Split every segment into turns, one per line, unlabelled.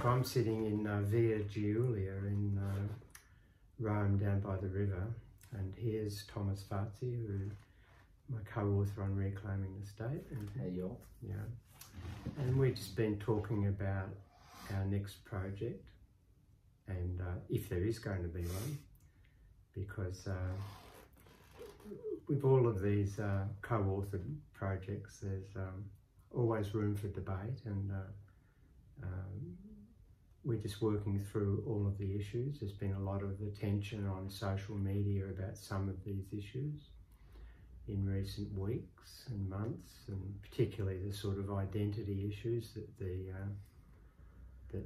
I'm sitting in Via Giulia in Rome, down by the river, and here's Thomas Fazi, who my co-author on Reclaiming the State. And,
hey, yo.
Yeah. And we've just been talking about our next project, and if there is going to be one, because with all of these co-authored projects, there's always room for debate, and we're just working through all of the issues. There's been a lot of attention on social media about some of these issues in recent weeks and months, and particularly the sort of identity issues that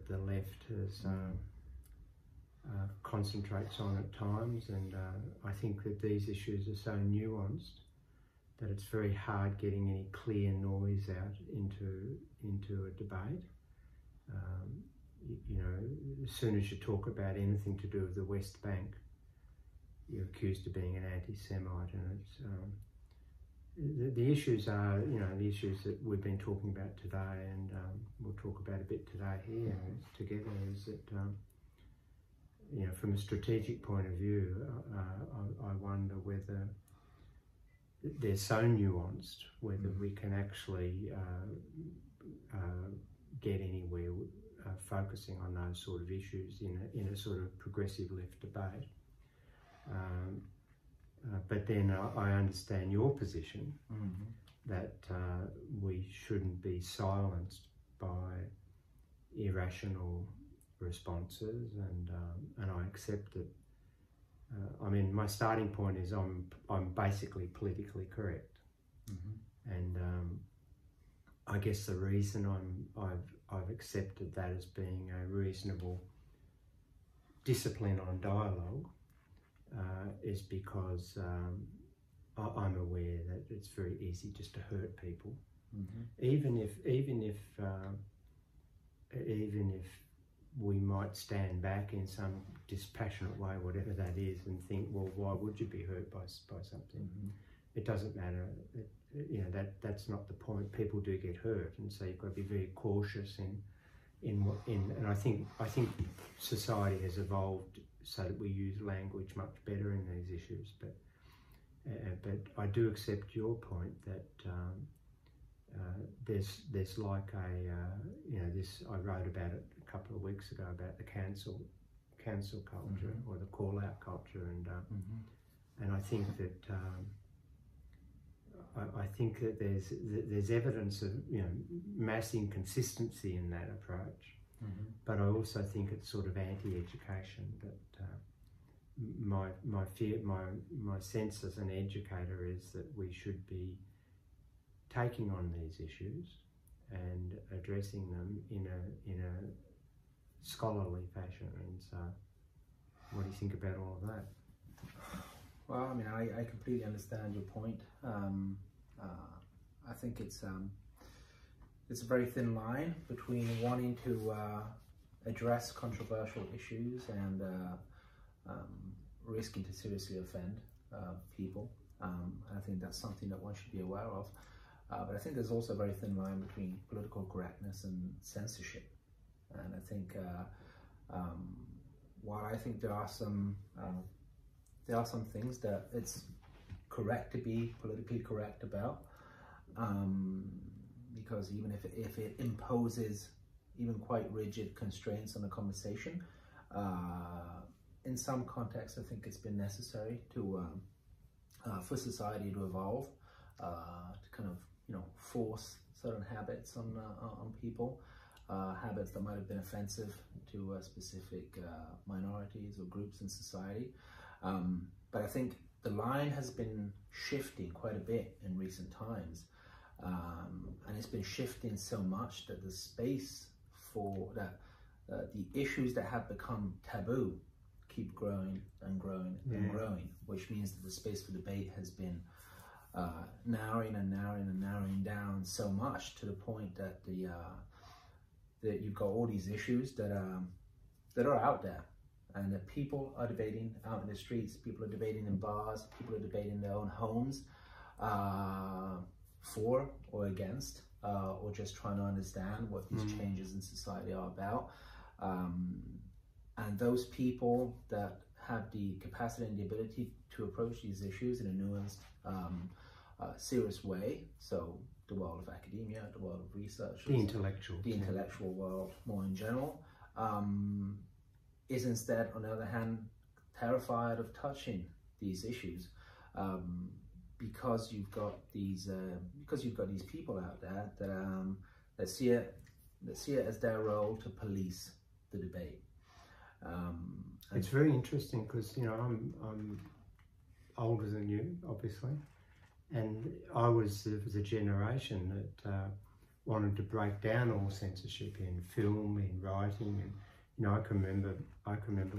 the left has concentrates on at times. And I think that these issues are so nuanced that it's very hard getting any clear noise out into a debate. You know, as soon as you talk about anything to do with the West Bank, you're accused of being an anti-Semite, and it's the issues are, you know, the issues that we've been talking about today, and we'll talk about a bit today here together. Is that you know, from a strategic point of view, I wonder whether they're so nuanced whether we can actually get anywhere focusing on those sort of issues in a sort of progressive left debate. But then I understand your position that we shouldn't be silenced by irrational responses, and I accept it. I mean, my starting point is I'm basically politically correct, and I guess the reason I've accepted that as being a reasonable discipline on dialogue is because I'm aware that it's very easy just to hurt people, even if we might stand back in some dispassionate way, whatever that is, and think, well, why would you be hurt by something? It doesn't matter. You know, that's not the point. People do get hurt, and so you've got to be very cautious and I think society has evolved so that we use language much better in these issues. But I do accept your point that there's like a you know, this, I wrote about it a couple of weeks ago about the cancel culture or the call out culture, and I think that I think that there's evidence of, you know, mass inconsistency in that approach, but I also think it's sort of anti-education. That my sense as an educator is that we should be taking on these issues and addressing them in a scholarly fashion. And so, what do you think about all of that?
Well, I mean, I completely understand your point. I think it's a very thin line between wanting to address controversial issues and risking to seriously offend people. I think that's something that one should be aware of. But I think there's also a very thin line between political correctness and censorship. And I think while I think there are some things that it's correct to be politically correct about, because even if it imposes even quite rigid constraints on the conversation, in some contexts I think it's been necessary to for society to evolve, to kind of, you know, force certain habits on people, habits that might have been offensive to specific minorities or groups in society. But I think the line has been shifting quite a bit in recent times, and it's been shifting so much that the space for that, the issues that have become taboo keep growing and growing and growing, which means that the space for debate has been narrowing and narrowing and narrowing down so much to the point that that you've got all these issues that are out there, and that people are debating out in the streets, people are debating in bars, people are debating in their own homes, for or against, or just trying to understand what these changes in society are about. And those people that have the capacity and the ability to approach these issues in a nuanced, serious way, so the world of academia, the world of research,
the intellectual
world more in general, is instead, on the other hand, terrified of touching these issues, because you've got these people out there that see it as their role to police the debate.
It's very interesting because, you know, I'm older than you, obviously, and I was the generation that wanted to break down all censorship in film, in writing, and you know, I can remember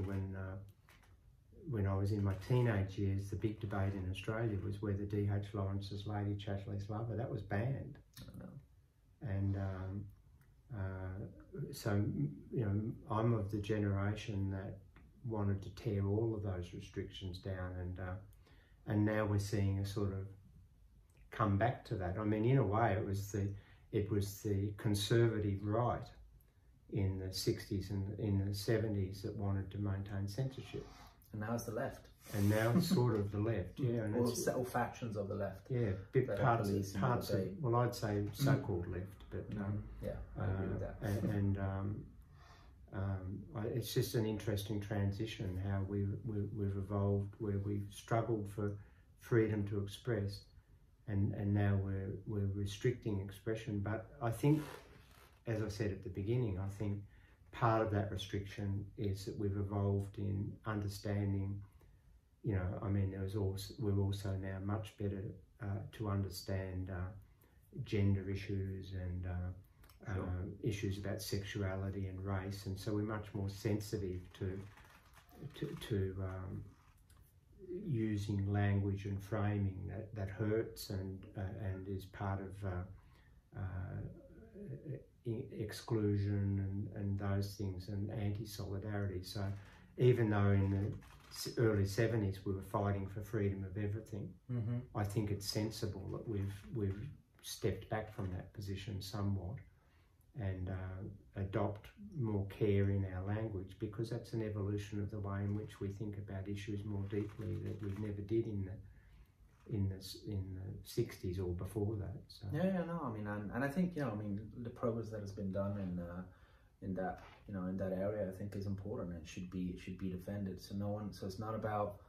when I was in my teenage years, the big debate in Australia was whether D.H. Lawrence's Lady Chatterley's Lover, that was banned. And so, you know, I'm of the generation that wanted to tear all of those restrictions down, and now we're seeing a sort of come back to that. I mean, in a way, it was the conservative right in the 60s and in the 70s that wanted to maintain censorship.
And now it's the left.
And now it's sort of the left, yeah. And
all factions of the left.
Yeah, parts of, well, I'd say so-called left, but
yeah, I agree with that.
It's just an interesting transition how we've evolved, where we've struggled for freedom to express, and now we're restricting expression. But I think, as I said at the beginning, I think part of that restriction is that we've evolved in understanding, you know, I mean, we're also now much better to understand gender issues and issues about sexuality and race, and so we're much more sensitive to using language and framing that hurts and is part of exclusion and those things, and anti-solidarity. So even though in the early 70s we were fighting for freedom of everything, I think it's sensible that we've stepped back from that position somewhat and adopt more care in our language, because that's an evolution of the way in which we think about issues more deeply that we never did in the 60s or before that. So.
I mean, and I think, you know, I mean, the progress that has been done in that, you know, in that area, I think is important and should be defended. So it's not about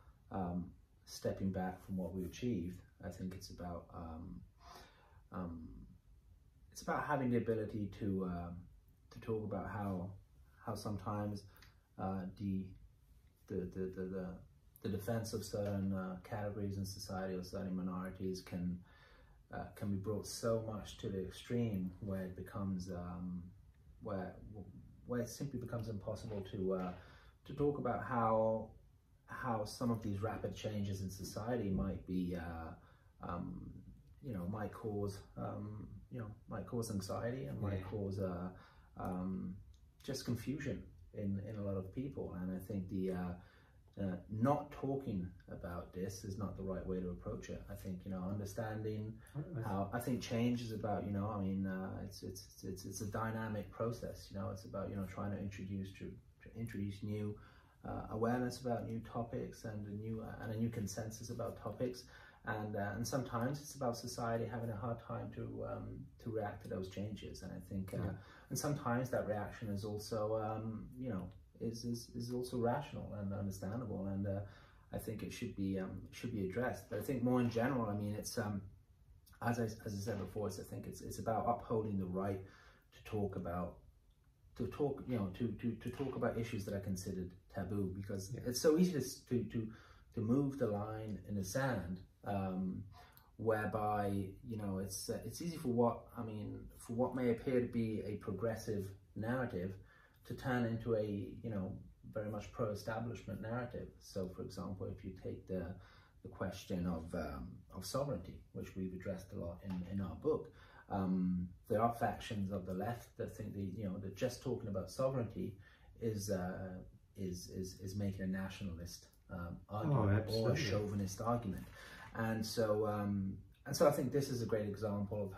stepping back from what we achieved. I think it's about having the ability to talk about how sometimes the defense of certain categories in society or certain minorities can be brought so much to the extreme where it becomes where it simply becomes impossible to talk about how some of these rapid changes in society might be you know, might cause anxiety and might cause just confusion in a lot of people. And I think the not talking about this is not the right way to approach it. I think, you know, understanding how, I think change is about, you know, I mean, it's a dynamic process. You know, it's about, you know, trying to introduce new awareness about new topics and a new consensus about topics. And sometimes it's about society having a hard time to react to those changes. And I think, and sometimes that reaction is also, you know, is also rational and understandable. And I think it should be addressed. But I think more in general, I mean, it's as I said before, I think it's about upholding the right to talk about issues that are considered taboo, because it's so easy to move the line in the sand whereby, you know, it's easy for what may appear to be a progressive narrative to turn into a, you know, very much pro-establishment narrative. So, for example, if you take the question of sovereignty, which we've addressed a lot in our book, there are factions of the left that think that, you know, that just talking about sovereignty is making a nationalist argument or a chauvinist argument, and so I think this is a great example of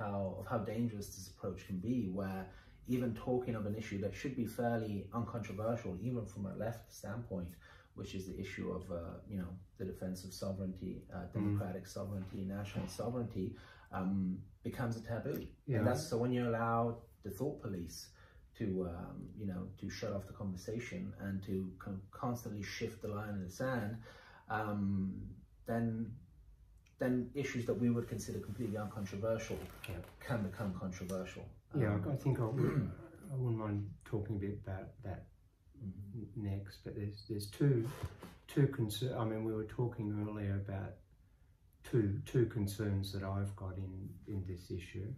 how dangerous this approach can be, where even talking of an issue that should be fairly uncontroversial, even from a left standpoint, which is the issue of you know, the defense of sovereignty, democratic sovereignty, national sovereignty, becomes a taboo. Yeah. And that's so when you allow the thought police to you know, to shut off the conversation and to constantly shift the line in the sand, then issues that we would consider completely uncontroversial can become controversial.
Yeah, I think I wouldn't mind talking a bit about that next, but there's two concerns. I mean, we were talking earlier about two concerns that I've got in this issue,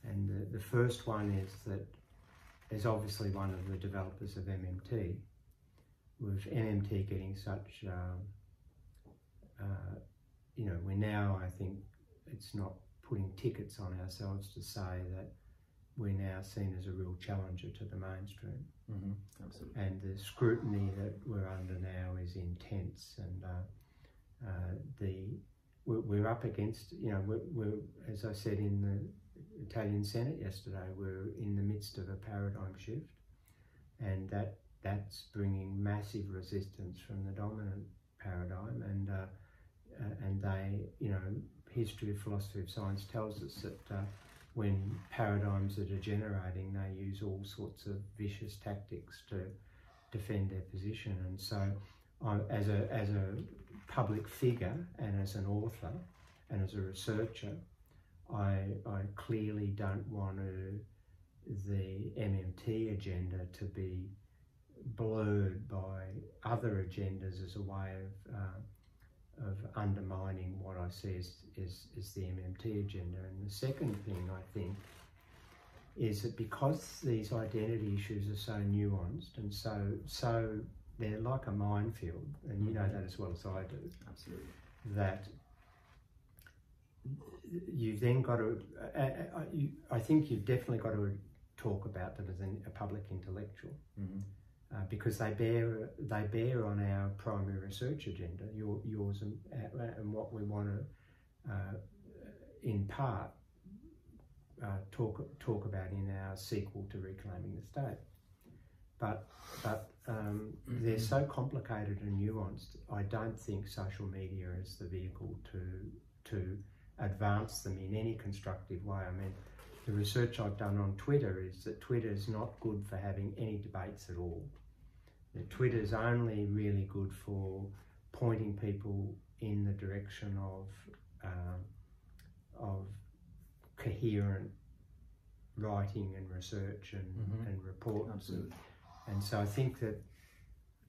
and the first one is that, as obviously one of the developers of MMT, with MMT getting such, you know, we're now, I think it's not putting tickets on ourselves to say that we're now seen as a real challenger to the mainstream.
Absolutely.
And the scrutiny that we're under now is intense, and we're up against, you know, we're, as I said in the Italian Senate yesterday, we're in the midst of a paradigm shift, and that's bringing massive resistance from the dominant paradigm, and they, you know, history of philosophy of science tells us that when paradigms are degenerating, they use all sorts of vicious tactics to defend their position. And so, as a public figure and as an author and as a researcher, I clearly don't want the MMT agenda to be blurred by other agendas as a way of undermining what I see as the MMT agenda. And the second thing, I think, is that because these identity issues are so nuanced and so they're like a minefield, and you know that as well as I do.
Absolutely. That
you've then got to, I think you've definitely got to talk about them as a public intellectual. Because they bear on our primary research agenda, yours and what we want to, in part, talk about in our sequel to Reclaiming the State. But they're so complicated and nuanced. I don't think social media is the vehicle to advance them in any constructive way. I mean, the research I've done on Twitter is that Twitter is not good for having any debates at all. Twitter is only really good for pointing people in the direction of coherent writing and research and reports.
Absolutely.
And so I think that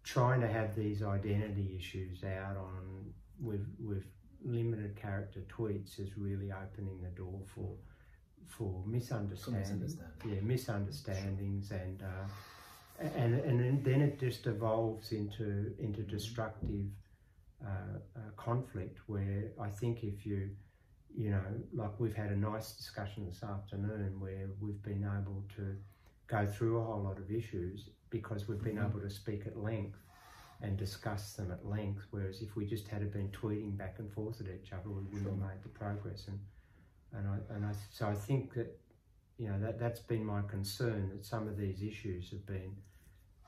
trying to have these identity issues out on with limited character tweets is really opening the door for misunderstandings. Misunderstandings, and then it just evolves into destructive conflict, where I think if you know, like we've had a nice discussion this afternoon where we've been able to go through a whole lot of issues because we've been able to speak at length and discuss them at length, whereas if we just had been tweeting back and forth at each other, we wouldn't have made the progress. So I think that, you know, that's been my concern, that some of these issues have been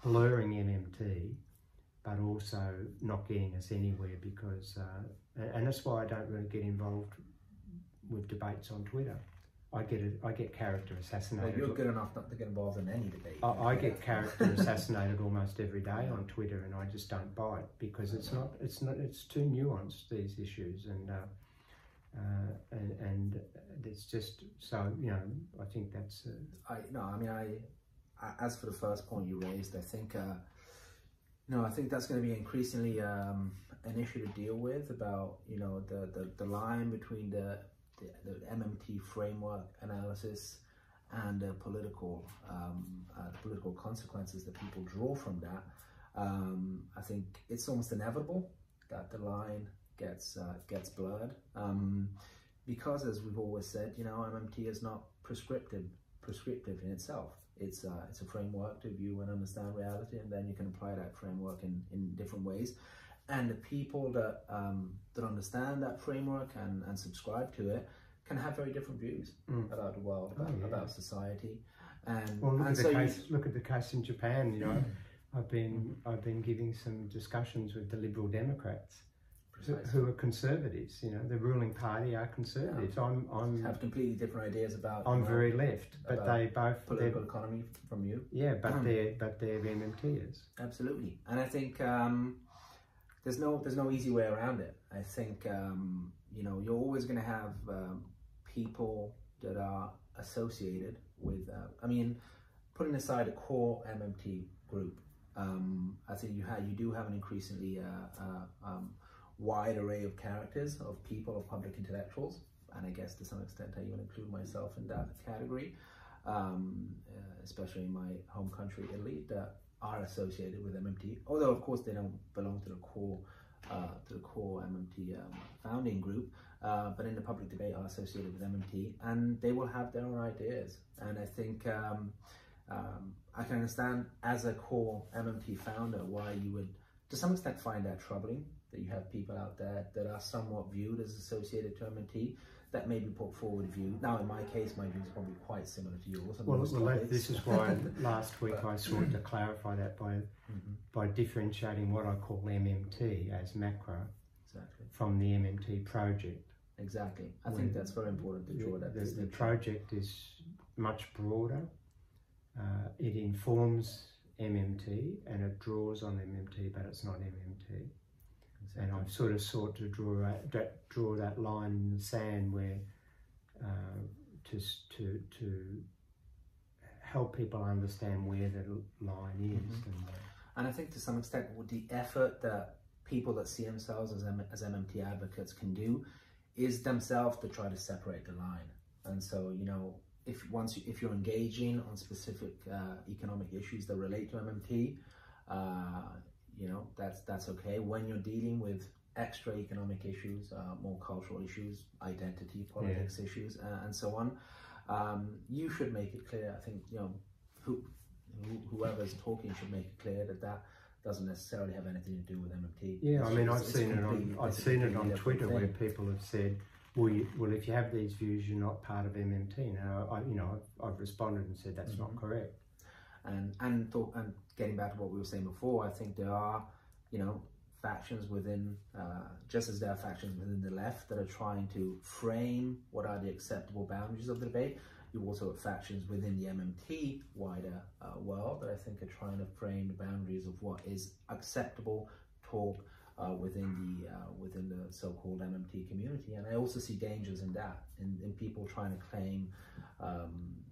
blurring MMT, but also not getting us anywhere, because, and that's why I don't really get involved with debates on Twitter. I get character assassinated.
Well, you're good enough not to get involved in any debate.
I get character assassinated almost every day on Twitter, and I just don't bite, because it's too nuanced, these issues, and it's just, so, you know, I think that's.
As for the first point you raised, I think No, I think that's going to be increasingly an issue to deal with, about, you know, the line between the MMT framework analysis and the political consequences that people draw from that. I think it's almost inevitable that the line gets blurred, because, as we've always said, you know, MMT is not prescriptive in itself. It's a framework to view and understand reality, and then you can apply that framework in different ways. And the people that understand that framework and subscribe to it can have very different views about the world, about society. And
well,
and
look at the case in Japan. You know, I've been giving some discussions with the Liberal Democrats, who are conservatives. You know, the ruling party are conservatives.
Yeah.
I'm
have completely different ideas about.
I'm very left, but they both
political economy from you.
Yeah, but they're MMTers.
Absolutely, and I think there's no easy way around it. I think you know, you're always going to have people that are associated with. I mean, putting aside a core MMT group, I think you do have an increasingly wide array of characters, of people, of public intellectuals, and I guess to some extent I even include myself in that category, especially in my home country, Italy, that are associated with MMT, although of course they don't belong to the core MMT founding group, but in the public debate are associated with MMT, and they will have their own ideas. And I think I can understand, as a core MMT founder, why you would to some extent find that troubling, that you have people out there that are somewhat viewed as associated to MMT, that maybe put forward view. Now, in my case, my view is probably quite similar to yours.
Well, this is why last week I sought to clarify that by differentiating what I call MMT as macro from the MMT project.
Exactly. I think that's very important to draw that distinction.
The project is much broader. It informs MMT and it draws on MMT, but it's not MMT. Exactly. And I've sort of sought to draw that line in the sand where to help people understand where the line is.
And I think to some extent, with the effort that people that see themselves as MMT advocates can do, is themselves to try to separate the line. And so, you know, if you're engaging on specific economic issues that relate to MMT, you know, that's okay. When you're dealing with extra economic issues, more cultural issues, identity politics issues, and so on, you should make it clear. I think, you know, whoever's talking should make it clear that doesn't necessarily have anything to do with MMT.
Yeah, I mean, I've seen it on Twitter where people have said, well, if you have these views, you're not part of MMT. Now, I've responded and said that's not correct.
And getting back to what we were saying before, I think there are, you know, factions within, just as there are factions within the left that are trying to frame what are the acceptable boundaries of the debate. You also have factions within the MMT wider world that I think are trying to frame the boundaries of what is acceptable talk within the so-called MMT community. And I also see dangers in that, in people trying to claim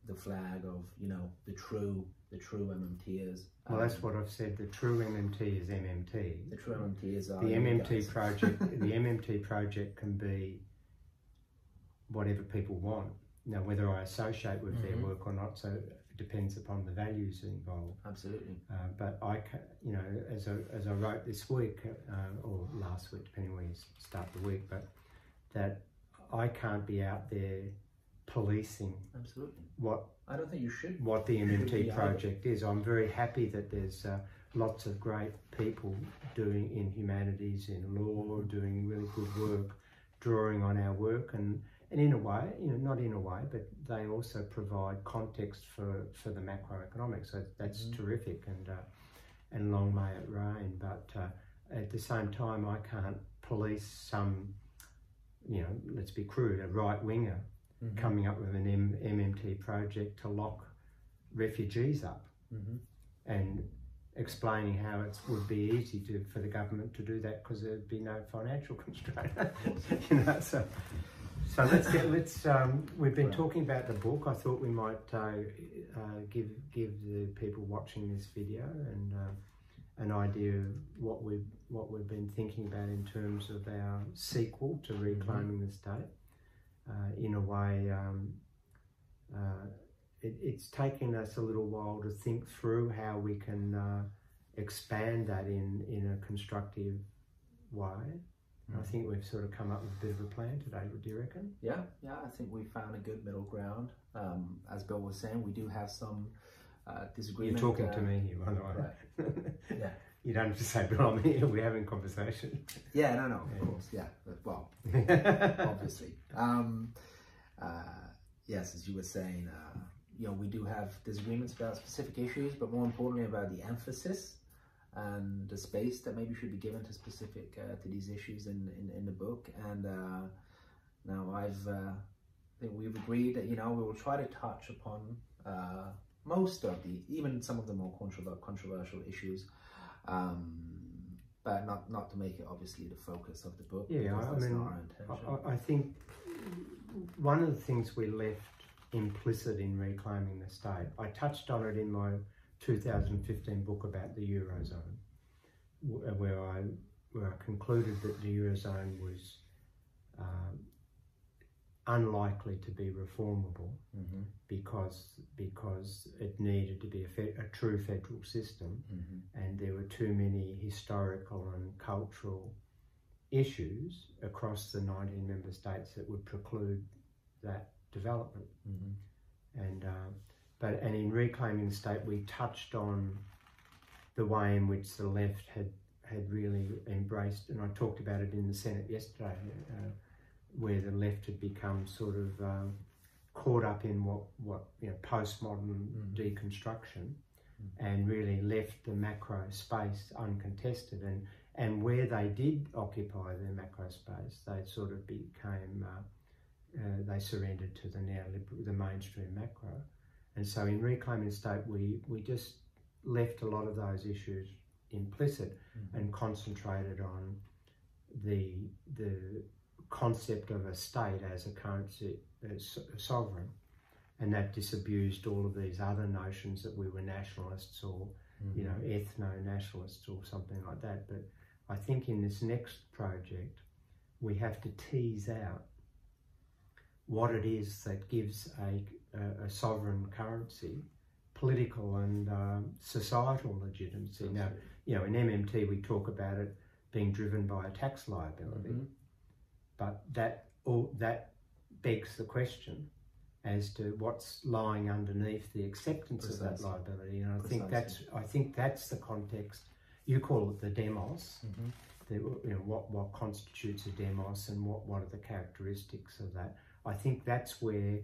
the flag of, you know, the true MMTers.
Well, that's what I've said. The true MMT is MMT.
The true MMTers are
the MMT project. The MMT project can be whatever people want. Now, whether I associate with their work or not, so it depends upon the values involved.
Absolutely.
But I, you know, as I wrote this week or last week, depending where you start the week, but that I can't be out there policing.
Absolutely.
I don't think you should. What the MMT project is. I'm very happy that there's lots of great people doing in humanities, in law, doing really good work, drawing on our work, and in a way, you know, not in a way, but they also provide context for the macroeconomics. So that's terrific, and long may it rain. But at the same time, I can't police some, you know, let's be crude, a right winger coming up with an MMT project to lock refugees up and explaining how it would be easy for the government to do that because there'd be no financial constraint. You know, so we've been talking about the book. I thought we might give the people watching this video an idea of what we've been thinking about in terms of our sequel to Reclaiming the State. In a way, it's taken us a little while to think through how we can expand that in a constructive way. I think we've sort of come up with a bit of a plan today. Do you reckon?
Yeah, I think we found a good middle ground. As Bill was saying, we do have some disagreement.
You're talking to me here, by the way.
Right. Yeah.
You don't have to say, but I'm here. We're having conversation.
Yeah, no, of course. Yeah, well, obviously. Yes, as you were saying, we do have disagreements about specific issues, but more importantly about the emphasis and the space that maybe should be given to specific to these issues in the book. And now I think we've agreed that we will try to touch upon most of even some of the more controversial issues, but not to make it obviously the focus of the book.
Yeah, I mean,
not our intention.
I think one of the things we left implicit in Reclaiming the State, I touched on it in my 2015 book about the Eurozone, where I concluded that the Eurozone was unlikely to be reformable because it needed to be a true federal system, and there were too many historical and cultural issues across the 19 member states that would preclude that development. And in Reclaiming the State, we touched on the way in which the left had really embraced, and I talked about it in the Senate yesterday, where the left had become sort of caught up in what postmodern deconstruction, and really left the macro space uncontested. And where they did occupy the macro space, they sort of became they surrendered to the mainstream macro. And so in Reclaiming the State, we just left a lot of those issues implicit and concentrated on the concept of a state as a currency, as a sovereign, and that disabused all of these other notions that we were nationalists or ethno-nationalists or something like that. But I think in this next project, we have to tease out what it is that gives a sovereign currency political and societal legitimacy. Now, in MMT we talk about it being driven by a tax liability, but that begs the question as to what's lying underneath the acceptance of that liability. And I think that's the context. You call it the demos. What constitutes a demos, and what are the characteristics of that. I think that's where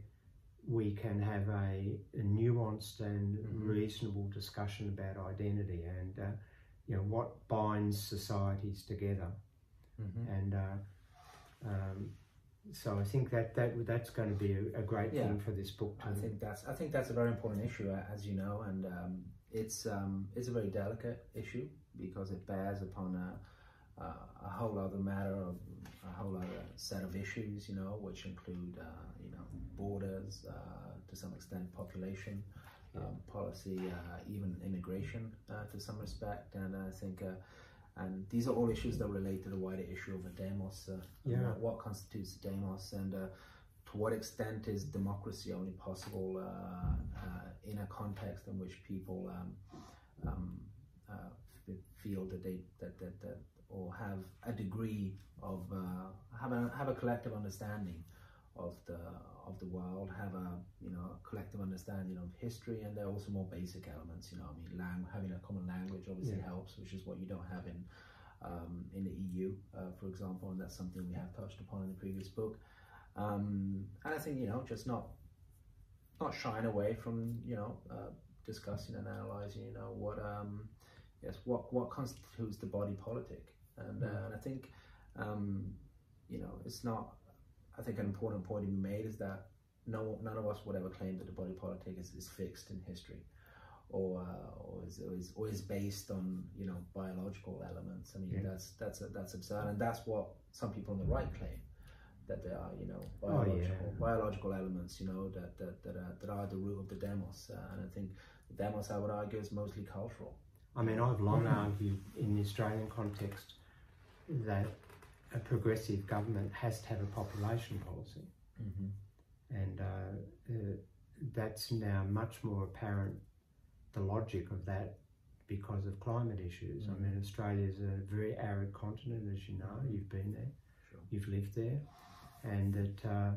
we can have a nuanced and reasonable discussion about identity and what binds societies together. And so I think that's going to be a great thing for this book too.
I think that's a very important issue, as you know, and it's a very delicate issue because it bears upon a whole other matter of a whole other set of issues, which include borders, to some extent population, policy, even immigration to some respect. And I think and these are all issues that relate to the wider issue of a demos. What constitutes a demos, and to what extent is democracy only possible in a context in which people feel that or have a degree of have a collective understanding of the world, have a collective understanding of history, and there are also more basic elements. Having a common language obviously helps, which is what you don't have in the EU, for example, and that's something we have touched upon in the previous book. And I think just not shying away from discussing and analysing what constitutes the body politic, and I think it's not. I think an important point to be made is that none of us would ever claim that the body politic is fixed in history, or is based on biological elements. I mean that's absurd, and that's what some people on the right claim, that there are biological elements that are the root of the demos, and I think the demos, I would argue, is mostly cultural.
I mean, I've long argued in the Australian context that a progressive government has to have a population policy. And that's now much more apparent, the logic of that, because of climate issues. I mean, Australia is a very arid continent, as you know. You've been there, you've lived there, and that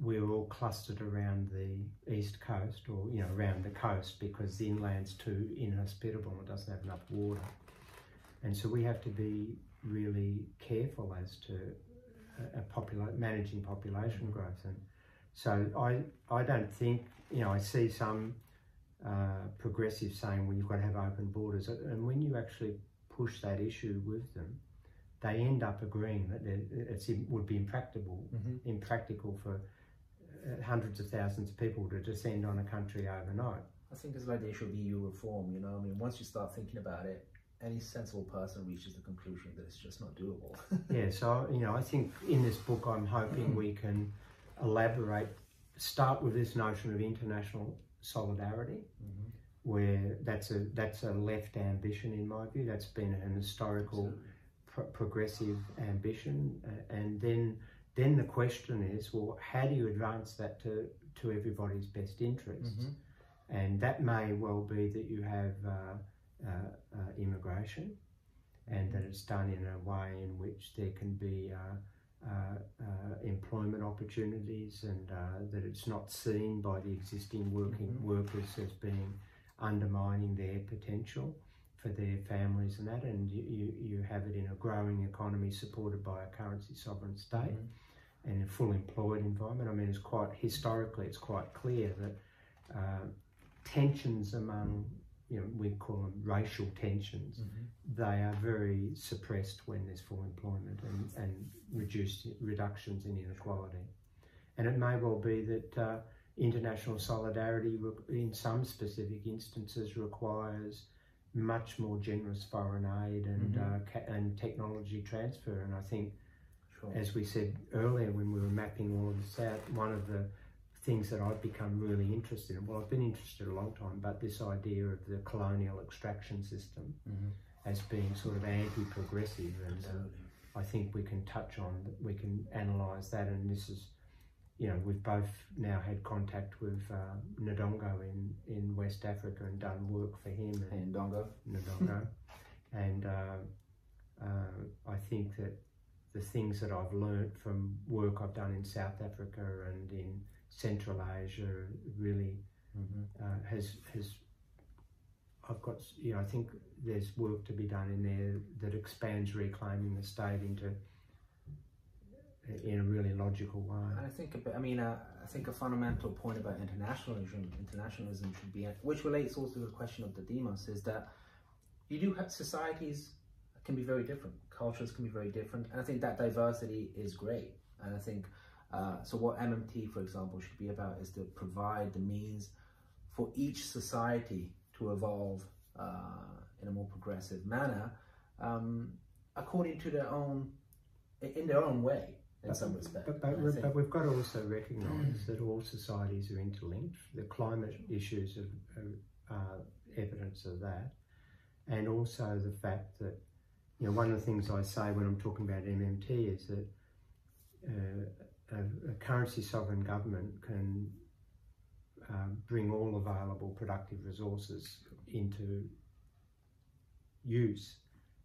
we're all clustered around the east coast, or around the coast, because the inland's too inhospitable and it doesn't have enough water. And so we have to be really careful as to managing population growth. And so I don't think, I see some progressives saying, well, you've got to have open borders, and when you actually push that issue with them, they end up agreeing that it would be impractical for hundreds of thousands of people to descend on a country overnight.
I think it's like the issue of EU reform, I mean, once you start thinking about it, any sensible person reaches the conclusion that it's just not doable.
Yeah, so, I think in this book I'm hoping we can start with this notion of international solidarity, where that's a left ambition in my view. That's been an historical progressive ambition, and then the question is, well, how do you advance that to everybody's best interests? And that may well be that you have immigration, and that it's done in a way in which there can be employment opportunities, and that it's not seen by the existing workers as being undermining their potential for their families and that, and you have it in a growing economy supported by a currency sovereign state and a full employed environment. I mean, historically it's quite clear that tensions among, we call them racial tensions, they are very suppressed when there's full employment and reductions in inequality. And it may well be that international solidarity in some specific instances requires much more generous foreign aid and technology transfer. And I think, as we said earlier when we were mapping all of this out, one of the things that I've become really interested in, well, I've been interested a long time, but this idea of the colonial extraction system as being sort of anti-progressive, and I think we can we can analyse that, and this is, we've both now had contact with Ndongo in West Africa and done work for him.
Ndongo.
And I think that the things that I've learnt from work I've done in South Africa and in Central Asia really I've got, I think there's work to be done in there that expands reclaiming the state in a really logical way.
And I think a fundamental point about internationalism should be, which relates also to the question of the demos, is that you do have societies can be very different, cultures can be very different, and I think that diversity is great. And I think so what MMT, for example, should be about is to provide the means for each society to evolve in a more progressive manner, according to in their own way, in some respect.
But we've got to also recognise that all societies are interlinked. The climate issues are evidence of that, and also the fact that, one of the things I say when I'm talking about MMT is that a currency sovereign government can bring all available productive resources into use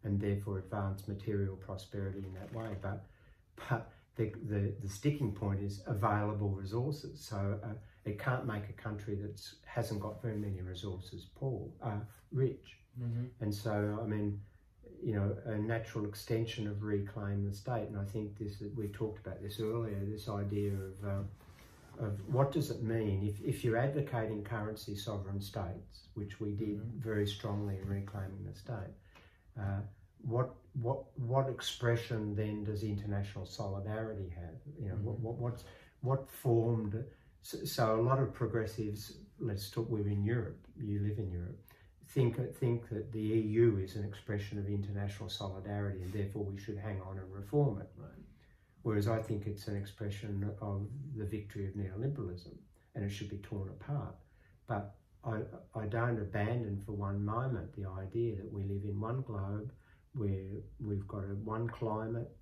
and therefore advance material prosperity in that way. But the sticking point is available resources. So it can't make a country that hasn't got very many resources rich. And so, I mean, a natural extension of reclaim the state. And I think we talked about this earlier, this idea of what does it mean if you're advocating currency sovereign states, which we did very strongly in reclaiming the state. What expression then does international solidarity have? What formed? So a lot of progressives, let's talk. We're in Europe. You live in Europe. Think that the EU is an expression of international solidarity, and therefore we should hang on and reform it.
Right.
Whereas I think it's an expression of the victory of neoliberalism, and it should be torn apart. But I don't abandon for one moment the idea that we live in one globe where we've got one climate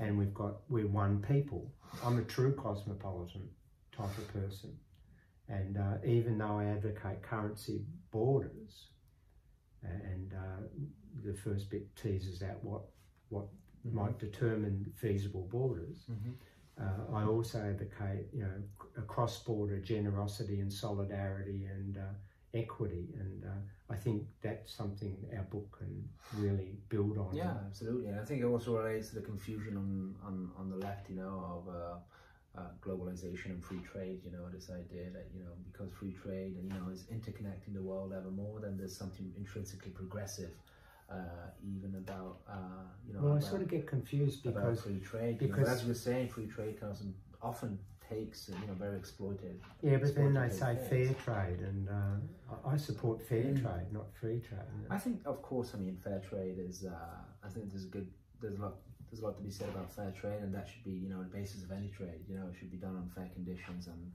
and we're one people. I'm a true cosmopolitan type of person, and even though I advocate currency borders, and the first bit teases out what might determine feasible borders. I also advocate, a cross-border generosity and solidarity and equity, and I think that's something our book can really build on.
Yeah, absolutely. And I think it also relates to the confusion on the left, of globalization and free trade. This idea that because free trade is interconnecting the world ever more, then there's something intrinsically progressive. Even about
well, I sort of get confused because
free trade, because as we're saying, free trade often takes very exploitative.
Yeah, but then they say fair trade, and I support fair trade, not free trade.
I think, of course, fair trade is. I think there's a lot to be said about fair trade, and that should be the basis of any trade. It should be done on fair conditions and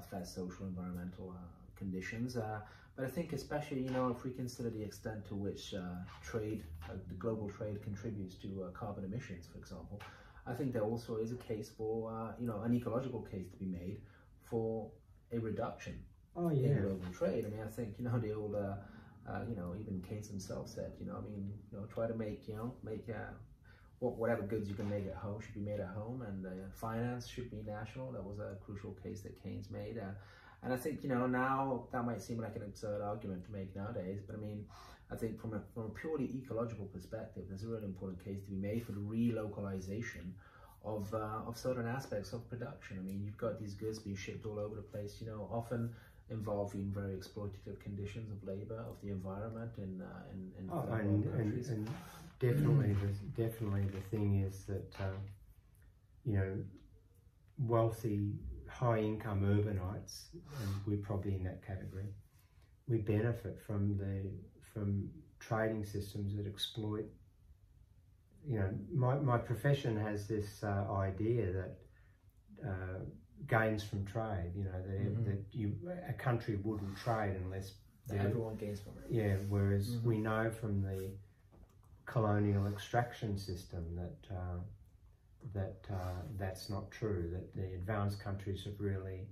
fair social, environmental conditions. But I think especially, if we consider the extent to which trade, the global trade contributes to carbon emissions, for example, I think there also is a case for, an ecological case to be made for a reduction in global trade. I think, the old, even Keynes himself said, try to make whatever goods you can make at home should be made at home, and finance should be national. That was a crucial case that Keynes made. And I think, now that might seem like an absurd argument to make nowadays, but I think from a purely ecological perspective, there's a really important case to be made for the relocalization of certain aspects of production. You've got these goods being shipped all over the place, often involving very exploitative conditions of labor, of the environment in countries.
And definitely the thing is that, wealthy, high-income urbanites, and we're probably in that category, we benefit from trading systems that exploit. My profession has this idea that gains from trade. That a country wouldn't trade unless
everyone gains from it.
Yeah, whereas we know from the colonial extraction system that that's not true, that the advanced countries have really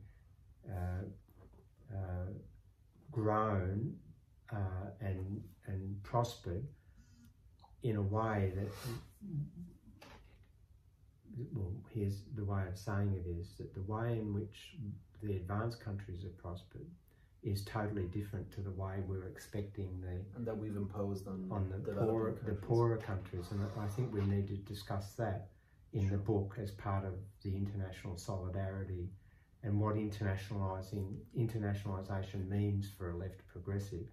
grown and prospered in a way that, well, here's the way of saying it, is that the way in which the advanced countries have prospered is totally different to the way we're expecting
and that we've imposed on
the poorer countries. And I think we need to discuss that in the book as part of the international solidarity and what internationalisation means for a left progressive.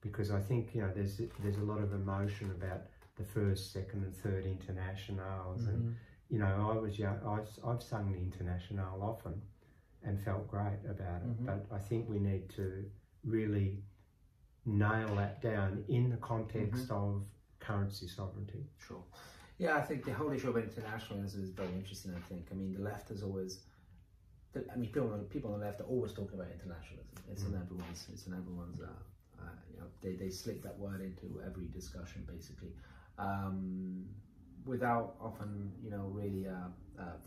Because I think there's a lot of emotion about the first, second, and third internationals, and I was young. I've sung the Internationale often, and felt great about it. But I think we need to really nail that down in the context of currency sovereignty.
Sure. Yeah, I think the whole issue about internationalism is very interesting. I think. The left has always. People on the left are always talking about internationalism. It's in everyone's. They slip that word into every discussion, basically, without often, really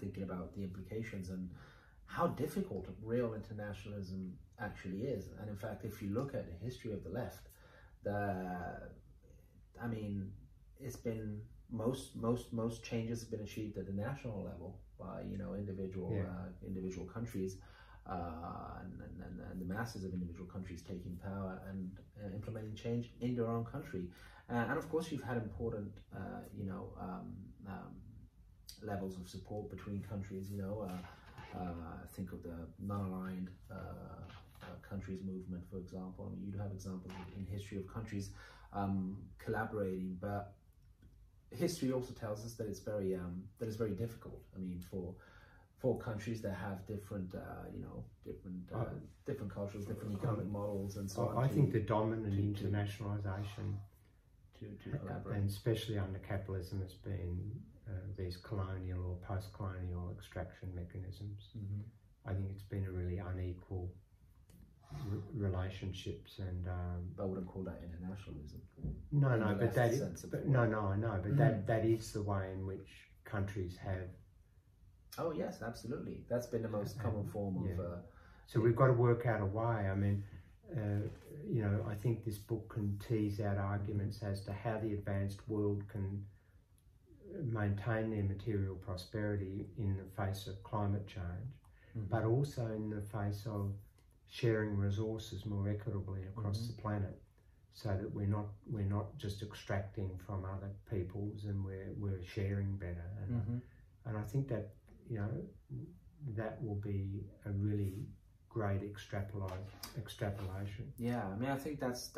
thinking about the implications and how difficult real internationalism actually is. And in fact, if you look at the history of the left, it's been most changes have been achieved at the national level by individual countries. And the masses of individual countries taking power and implementing change in their own country. And of course, you've had important, levels of support between countries. Think of the non-aligned countries movement, for example. You'd have examples in history of countries collaborating, but history also tells us that it's very difficult. For countries that have different cultures, different economic models, and so on.
I think the dominant internationalisation
to collaborate,
and especially under capitalism, has been these colonial or post-colonial extraction mechanisms. I think it's been a really unequal relationships and.
I wouldn't call that internationalism.
No, but that is. But no, I know, but that is the way in which countries have.
Oh yes, absolutely. That's been the most common form of.
So we've got to work out a way. I mean, you know, I think this book can tease out arguments as to how the advanced world can maintain their material prosperity in the face of climate change, but also in the face of sharing resources more equitably across the planet, so that we're not just extracting from other peoples, and we're sharing better. And I think that, you know, that will be a really great extrapolation.
Yeah, I mean, I think that's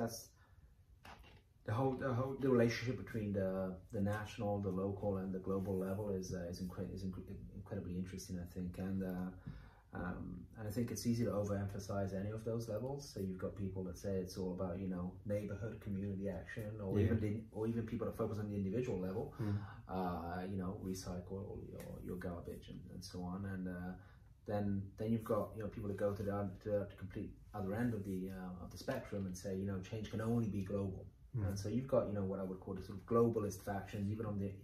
the relationship between the national, the local, and the global level is incredibly interesting, I think, and I think it's easy to overemphasize any of those levels. So you've got people that say it's all about, you know, neighborhood, community action, or even people that focus on the individual level. You know, recycle your garbage and so on, and then you've got, you know, people that go to the complete other end of the spectrum and say, you know, change can only be global. And so you've got, you know, what I would call the sort of globalist factions, even of the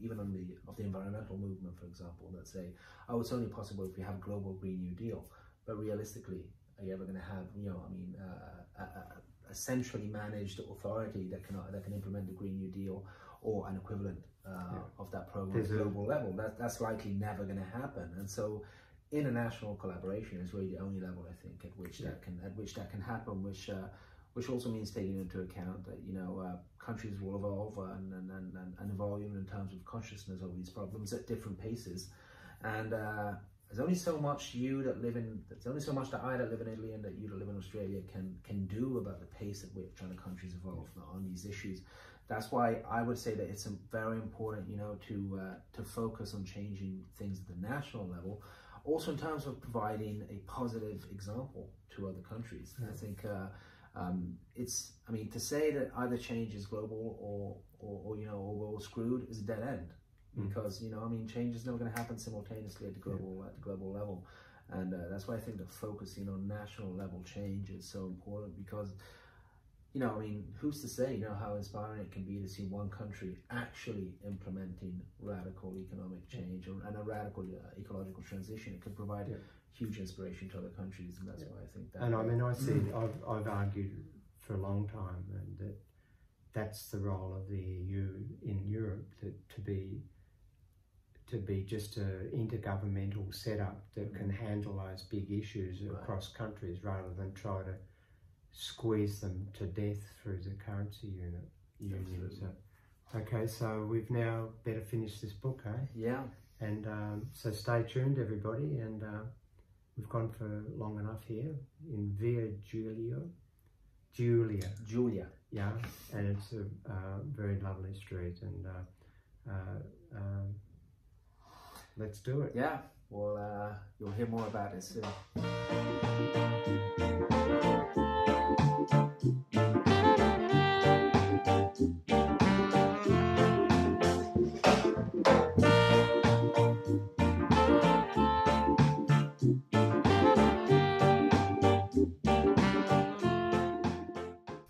environmental movement, for example, that say, oh, it's only possible if we have a global Green New Deal. But realistically, are you ever going to have, you know, I mean, a centrally managed authority that can implement the Green New Deal or an equivalent of that program at a global level? That's likely never going to happen. And so international collaboration is really the only level, I think, at which that can happen, which also means taking into account that, you know, countries will evolve and evolve in terms of consciousness over these problems at different paces, and there's only so much there's only so much that I that live in Italy and that you that live in Australia can do about the pace at which other countries evolve on these issues. That's why I would say that it's very important, you know, to focus on changing things at the national level, also in terms of providing a positive example to other countries. I think. It's, I mean, to say that either change is global or you know, or we're all screwed is a dead end, because, you know, I mean, change is never going to happen simultaneously at the global level, and that's why I think that focusing on national level change is so important, because, you know, I mean, who's to say, you know, how inspiring it can be to see one country actually implementing radical economic change and a radical ecological transition. It can provide huge inspiration to other countries, and that's why I think that.
And I mean, I see, I've argued for a long time that that's the role of the EU in Europe, to be just an intergovernmental setup that can handle those big issues across countries, rather than try to squeeze them to death through the currency union. So, okay, so we've now better finish this book, eh?
Yeah.
And so stay tuned, everybody, and we've gone for long enough here in Via Giulia. Yeah, and it's a very lovely street, and let's do it.
Yeah, well, you'll hear more about it soon.